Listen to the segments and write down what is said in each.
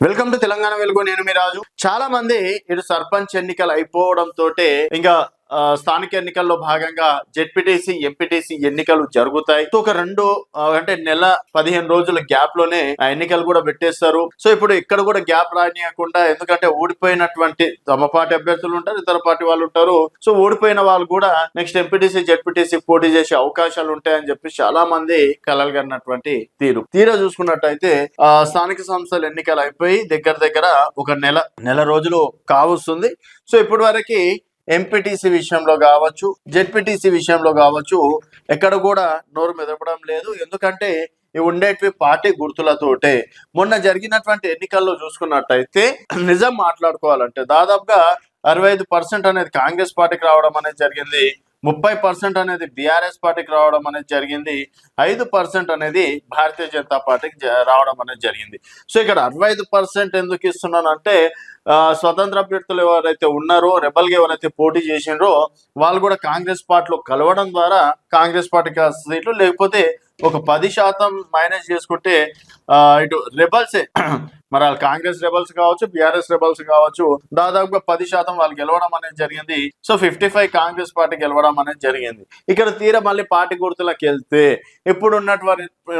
Welcome to Telangana వెలుగు. నేను మీ రాజు. చాలా మంది ఇటు సర్పంచ్ ఎన్నికలు అయిపోవడంతో ఇంకా స్థానిక ఎన్నికల్లో భాగంగా జెడ్పీటీసీ ఎంపీటీసీ ఎన్నికలు జరుగుతాయి. ఒక అంటే నెల 15 రోజుల గ్యాప్ లోనే ఆ ఎన్నికలు కూడా పెట్టేస్తారు. సో ఇప్పుడు ఇక్కడ కూడా గ్యాప్ రానియకుండా, ఎందుకంటే ఓడిపోయినటువంటి తమ పార్టీ అభ్యర్థులు ఉంటారు, ఇతర పార్టీ వాళ్ళు ఉంటారు. సో ఓడిపోయిన వాళ్ళు కూడా నెక్స్ట్ ఎంపీటీసీ జెడ్పీటీసీ పోటీ చేసే అవకాశాలు ఉంటాయని చెప్పి చాలా మంది కలలు కన్నటువంటి తీరా చూసుకున్నట్టయితే స్థానిక సంస్థల ఎన్నికలు అయిపోయి దగ్గర ఒక నెల రోజులు కావస్తుంది. సో ఇప్పటి వరకు ఎంపీటీసీ విషయంలో కావచ్చు, జెడ్పీటీసీ విషయంలో కావచ్చు, ఎక్కడ కూడా నోరు మెదపడం లేదు. ఎందుకంటే ఇవి ఉండేటివి పార్టీ గుర్తులతోటే. మొన్న జరిగినటువంటి ఎన్నికల్లో చూసుకున్నట్టయితే నిజం మాట్లాడుకోవాలంటే దాదాపుగా 65% అనేది కాంగ్రెస్ పార్టీకి రావడం అనేది జరిగింది. 30% అనేది బీఆర్ఎస్ పార్టీకి రావడం అనేది జరిగింది. 5% అనేది భారతీయ జనతా పార్టీకి రావడం అనేది జరిగింది. సో ఇక్కడ 65% ఎందుకు ఇస్తున్నాను అంటే స్వతంత్ర అభ్యర్థులు ఎవరైతే ఉన్నారో, రెబల్గా ఎవరైతే పోటీ చేసిండ్రో వాళ్ళు కూడా కాంగ్రెస్ పార్టీలో కలవడం ద్వారా కాంగ్రెస్ పార్టీకి సీట్లు, లేకపోతే ఒక 10% మైనస్ చేసుకుంటే ఇటు రెబల్సే మరి వాళ్ళు కాంగ్రెస్ రెబల్స్ కావచ్చు, బీఆర్ఎస్ రెబల్స్ కావచ్చు, దాదాపుగా 10% వాళ్ళు గెలవడం అనేది జరిగింది. సో 55 కాంగ్రెస్ పార్టీ గెలవడం అనేది జరిగింది. ఇక్కడ తీరా మళ్ళీ పార్టీ గుర్తులకు వెళ్తే ఇప్పుడు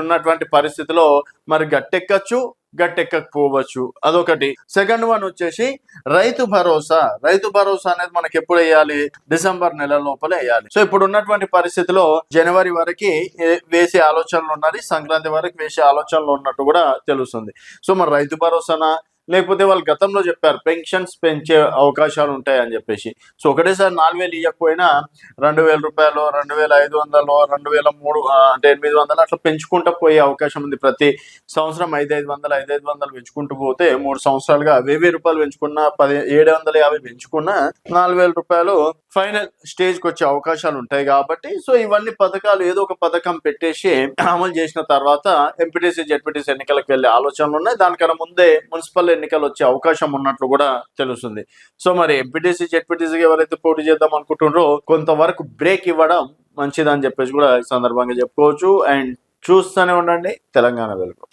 ఉన్నటువంటి పరిస్థితిలో మరి గట్టెక్కచ్చు, గట్టెక్కకపోవచ్చు. అదొకటి. సెకండ్ వన్ వచ్చేసి రైతు భరోసా అనేది మనకి ఎప్పుడు వేయాలి? డిసెంబర్ నెల లోపలే వేయాలి. సో ఇప్పుడు ఉన్నటువంటి పరిస్థితిలో జనవరి వరకు వేసే ఆలోచనలు ఉన్నది, సంక్రాంతి వరకు వేసే ఆలోచనలు ఉన్నట్టు కూడా తెలుస్తుంది. సో మరి రైతు భరోసానా, లేకపోతే వాళ్ళు గతంలో చెప్పారు పెన్షన్స్ పెంచే అవకాశాలు ఉంటాయి అని చెప్పేసి. సో ఒకటేసారి 4000 ఇవ్వకపోయినా 2000 రూపాయలు, 2500, 2003 అంటే 800 అట్లా పెంచుకుంటూ పోయే అవకాశం ఉంది. ప్రతి సంవత్సరం 5500 పెంచుకుంటూ పోతే 3 సంవత్సరాలుగా 1000 రూపాయలు పెంచుకున్నా, 750 పెంచుకున్నా 4000 రూపాయలు ఫైనల్ స్టేజ్ కి వచ్చే అవకాశాలు ఉంటాయి. కాబట్టి సో ఇవన్నీ పథకాలు ఏదో ఒక పథకం పెట్టేసి అమలు చేసిన తర్వాత ఎంపీటీసీ జెడ్పీటీసీ ఎన్నికలకు వెళ్లే ఆలోచనలు ఉన్నాయి. దానికన్నా ముందే మున్సిపల్ ఎన్నికలు వచ్చే అవకాశం ఉన్నట్లు కూడా తెలుస్తుంది. సో మరి ఎంపీటీసీ జెడ్పీటీసీకి ఎవరైతే పోటీ చేద్దాం అనుకుంటున్నారో కొంతవరకు బ్రేక్ ఇవ్వడం మంచిదని చెప్పేసి కూడా ఈ సందర్భంగా చెప్పుకోవచ్చు. అండ్ చూస్తూనే ఉండండి తెలంగాణ వెలుగు.